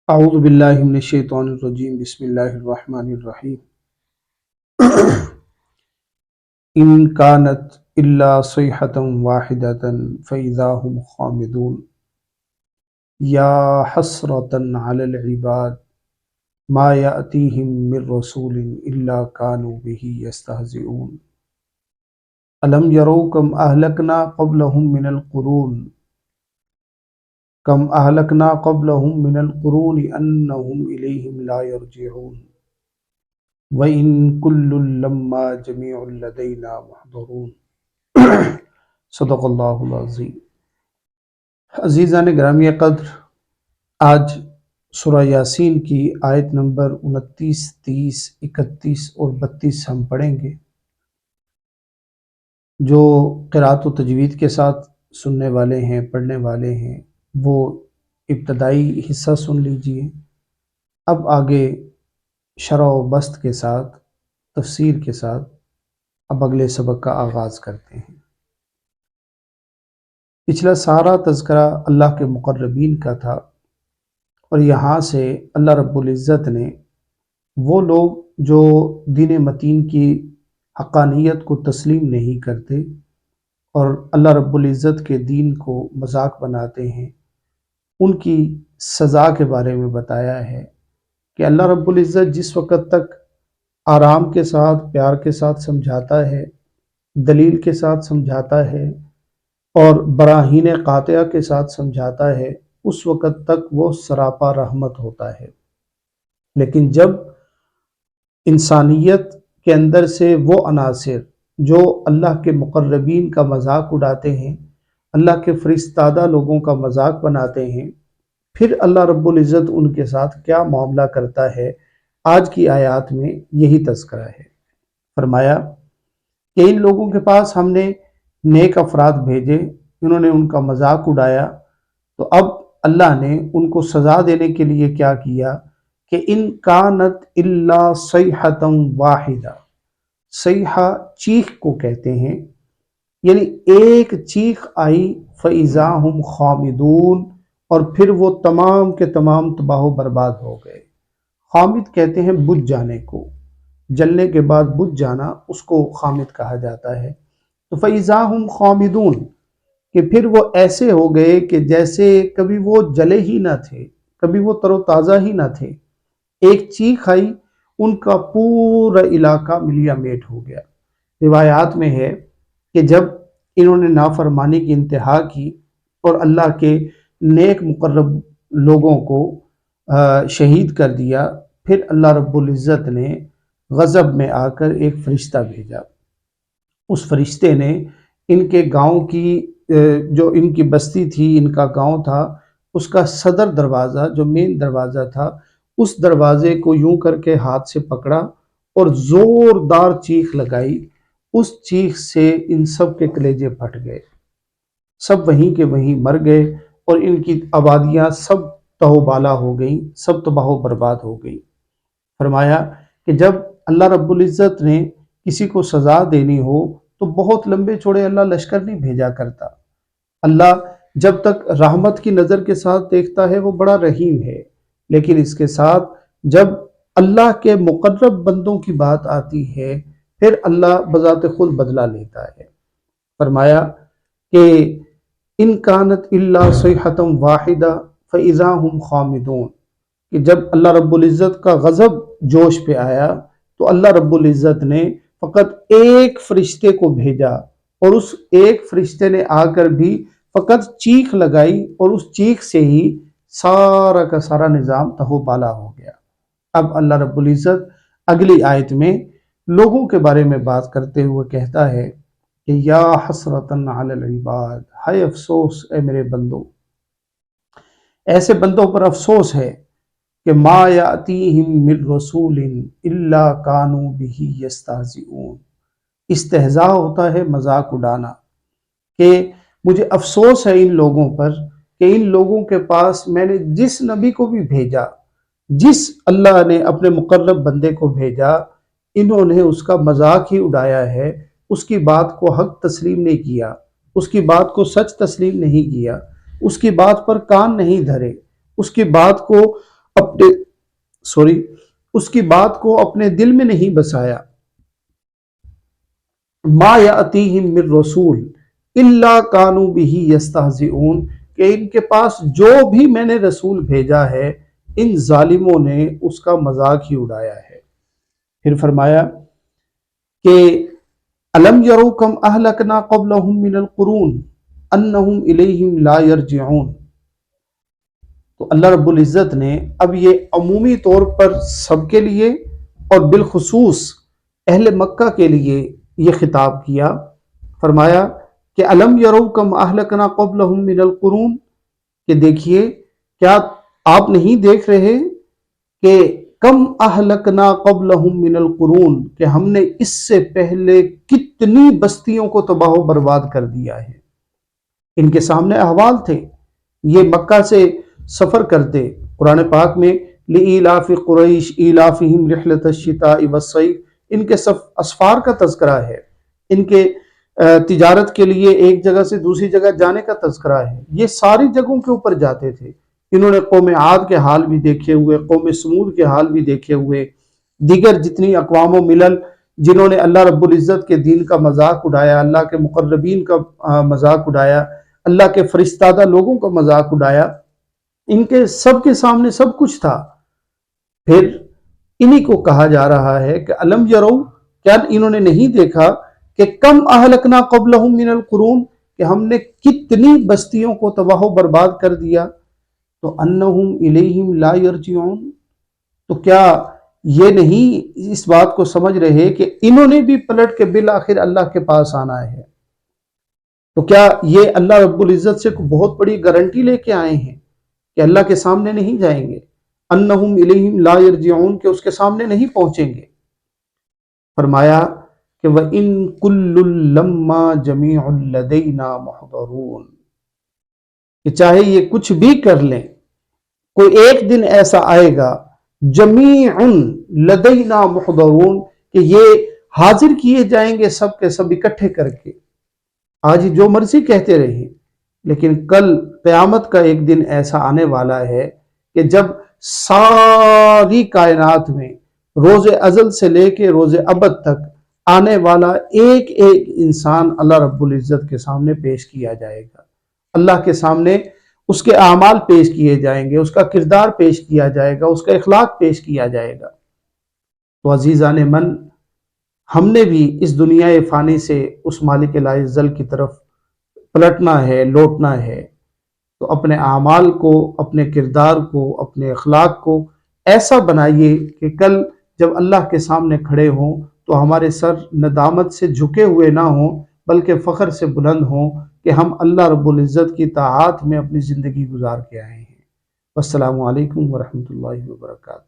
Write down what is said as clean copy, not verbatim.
اعوذ باللہ من الشیطان الرجیم، بسم اللہ الرحمن الرحیم۔ ان کانت الا صیحة واحدة فاذا هم خامدون یا حسرة علی العباد ما یأتیہم من رسول الا كانوا به یستہزئون الم یروا کم اہلکنا قبلہم من القرون من القرون انہم الیہم لا یرجعون وَإِن كُلٌّ لَمَّا جَمِيعٌ لَدَيْنَا مُحْضَرُونَ۔ صدق اللہ العظیم۔ عزیزان گرامی قدر، آج سورہ یاسین کی آیت نمبر 29، 30، 31 اور 32 ہم پڑھیں گے۔ جو قرأت و تجوید کے ساتھ سننے والے ہیں، پڑھنے والے ہیں، وہ ابتدائی حصہ سن لیجئے۔ اب آگے شرح و بسط کے ساتھ، تفسیر کے ساتھ اب اگلے سبق کا آغاز کرتے ہیں۔ پچھلا سارا تذکرہ اللہ کے مقربین کا تھا، اور یہاں سے اللہ رب العزت نے وہ لوگ جو دین متین کی حقانیت کو تسلیم نہیں کرتے اور اللہ رب العزت کے دین کو مذاق بناتے ہیں، ان کی سزا کے بارے میں بتایا ہے کہ اللہ رب العزت جس وقت تک آرام کے ساتھ، پیار کے ساتھ سمجھاتا ہے، دلیل کے ساتھ سمجھاتا ہے اور براہین قاطعہ کے ساتھ سمجھاتا ہے، اس وقت تک وہ سراپا رحمت ہوتا ہے۔ لیکن جب انسانیت کے اندر سے وہ عناصر جو اللہ کے مقربین کا مذاق اڑاتے ہیں، اللہ کے فرستادہ لوگوں کا مذاق بناتے ہیں، پھر اللہ رب العزت ان کے ساتھ کیا معاملہ کرتا ہے، آج کی آیات میں یہی تذکرہ ہے۔ فرمایا کہ ان لوگوں کے پاس ہم نے نیک افراد بھیجے، انہوں نے ان کا مذاق اڑایا، تو اب اللہ نے ان کو سزا دینے کے لیے کیا کیا کہ ان کانت الا صیحۃ واحدہ۔ صیحہ چیخ کو کہتے ہیں، یعنی ایک چیخ آئی فاذا ہم خامدون، اور پھر وہ تمام کے تمام تباہ و برباد ہو گئے۔ خامد کہتے ہیں بجھ جانے کو، جلنے کے بعد بجھ جانا، اس کو خامد کہا جاتا ہے۔ تو فاذا ہم خامدون، کہ پھر وہ ایسے ہو گئے کہ جیسے کبھی وہ جلے ہی نہ تھے، کبھی وہ تر و تازہ ہی نہ تھے۔ ایک چیخ آئی، ان کا پورا علاقہ ملیا میٹ ہو گیا۔ روایات میں ہے کہ جب انہوں نے نافرمانی کی انتہا کی اور اللہ کے نیک مقرب لوگوں کو شہید کر دیا، پھر اللہ رب العزت نے غضب میں آ کر ایک فرشتہ بھیجا۔ اس فرشتے نے ان کے گاؤں کی جو ان کی بستی تھی، ان کا گاؤں تھا، اس کا صدر دروازہ جو مین دروازہ تھا، اس دروازے کو یوں کر کے ہاتھ سے پکڑا اور زوردار چیخ لگائی۔ اس چیخ سے ان سب کے کلیجے پھٹ گئے، سب وہیں کے وہیں مر گئے، اور ان کی آبادیاں سب تہو بالا ہو گئیں، سب تباہ و برباد ہو گئیں۔ فرمایا کہ جب اللہ رب العزت نے کسی کو سزا دینی ہو تو بہت لمبے چوڑے اللہ لشکر نہیں بھیجا کرتا۔ اللہ جب تک رحمت کی نظر کے ساتھ دیکھتا ہے وہ بڑا رحیم ہے، لیکن اس کے ساتھ جب اللہ کے مقرب بندوں کی بات آتی ہے پھر اللہ بذات خود بدلہ لیتا ہے۔ فرمایا کہ ان کانت الا صیحۃ واحدہ فاذا ہم خامدون، کہ جب اللہ رب العزت کا غضب جوش پہ آیا تو اللہ رب العزت نے فقط ایک فرشتے کو بھیجا، اور اس ایک فرشتے نے آ کر بھی فقط چیخ لگائی، اور اس چیخ سے ہی سارا کا سارا نظام تہو بالا ہو گیا۔ اب اللہ رب العزت اگلی آیت میں لوگوں کے بارے میں بات کرتے ہوئے کہتا ہے کہ یا حسرتن علی العباد، ہائے افسوس اے میرے بندوں، ایسے بندوں پر افسوس ہے کہ ما یاتیہم من رسول الا کانوا بہ یستہزئون۔ استہزاء ہوتا ہے مذاق اڑانا، کہ مجھے افسوس ہے ان لوگوں پر کہ ان لوگوں کے پاس میں نے جس نبی کو بھی بھیجا، جس اللہ نے اپنے مقرب بندے کو بھیجا، انہوں نے اس کا مذاق ہی اڑایا ہے، اس کی بات کو حق تسلیم نہیں کیا، اس کی بات کو سچ تسلیم نہیں کیا، اس کی بات پر کان نہیں دھرے، اس کی بات کو اپنے اس کی بات کو اپنے دل میں نہیں بسایا۔ ما یاتیہم من رسول الا کانوا بہ یستہزئون، کہ ان کے پاس جو بھی میں نے رسول بھیجا ہے ان ظالموں نے اس کا مذاق ہی اڑایا ہے۔ پھر فرمایا کہ الم یروا کم اہلکنا قبلہم من القرون انہم الیہم لا یرجعون۔ تو اللہ رب العزت نے اب یہ عمومی طور پر سب کے لیے اور بالخصوص اہل مکہ کے لیے یہ خطاب کیا۔ فرمایا کہ الم یروا کم اہلکنا قبلہم من القرون، کہ دیکھیے کیا آپ نہیں دیکھ رہے کہ کم اہلکنا قبلہم من القرون، کہ ہم نے اس سے پہلے کتنی بستیوں کو تباہ و برباد کر دیا ہے۔ ان کے سامنے احوال تھے، یہ مکہ سے سفر کرتے، قرآن پاک میں لإیلاف قریش ایلافہم رحلۃ الشتاء والصیف، ان کے اسفار کا تذکرہ ہے، ان کے تجارت کے لیے ایک جگہ سے دوسری جگہ جانے کا تذکرہ ہے۔ یہ ساری جگہوں کے اوپر جاتے تھے۔ انہوں نے قوم عاد کے حال بھی دیکھے ہوئے، قوم سمود کے حال بھی دیکھے ہوئے، دیگر جتنی اقوام و ملل جنہوں نے اللہ رب العزت کے دین کا مذاق اڑایا، اللہ کے مقربین کا مذاق اڑایا، اللہ کے فرستادہ لوگوں کا مذاق اڑایا، ان کے سامنے سب کچھ تھا۔ پھر انہی کو کہا جا رہا ہے کہ الم یروا، کیا انہوں نے نہیں دیکھا کہ کم اہلکنا قبلہم من القرون، کہ ہم نے کتنی بستیوں کو تباہ و برباد کر دیا، تو انہم الیہم لا یرجعون، تو کیا یہ نہیں اس بات کو سمجھ رہے کہ انہوں نے بھی پلٹ کے بالآخر اللہ کے پاس آنا ہے؟ تو کیا یہ اللہ رب العزت سے بہت بڑی گارنٹی لے کے آئے ہیں کہ اللہ کے سامنے نہیں جائیں گے؟ انہم الیہم لا یرجعون، کہ اس کے سامنے نہیں پہنچیں گے۔ فرمایا کہ وَإِن كُلٌّ لَمَّا جَمِيعٌ لَدَيْنَا مُحْضَرُونَ، کہ چاہے یہ کچھ بھی کر لیں، کوئی ایک دن ایسا آئے گا جمیع لدینا محضرون، کہ یہ حاضر کیے جائیں گے سب کے سب اکٹھے کر کے۔ آج جو مرضی کہتے رہیں، لیکن کل قیامت کا ایک دن ایسا آنے والا ہے کہ جب ساری کائنات میں روز ازل سے لے کے روز ابد تک آنے والا ایک ایک انسان اللہ رب العزت کے سامنے پیش کیا جائے گا، اللہ کے سامنے اس کے اعمال پیش کیے جائیں گے، اس کا کردار پیش کیا جائے گا، اس کا اخلاق پیش کیا جائے گا۔ تو عزیزان من، ہم نے بھی اس دنیا فانی سے اس مالک لاعزل کی طرف پلٹنا ہے، لوٹنا ہے۔ تو اپنے اعمال کو، اپنے کردار کو، اپنے اخلاق کو ایسا بنائیے کہ کل جب اللہ کے سامنے کھڑے ہوں تو ہمارے سر ندامت سے جھکے ہوئے نہ ہوں، بلکہ فخر سے بلند ہوں کہ ہم اللہ رب العزت کی طاعت میں اپنی زندگی گزار کے آئے ہیں۔ والسلام علیکم ورحمۃ اللہ وبرکاتہ۔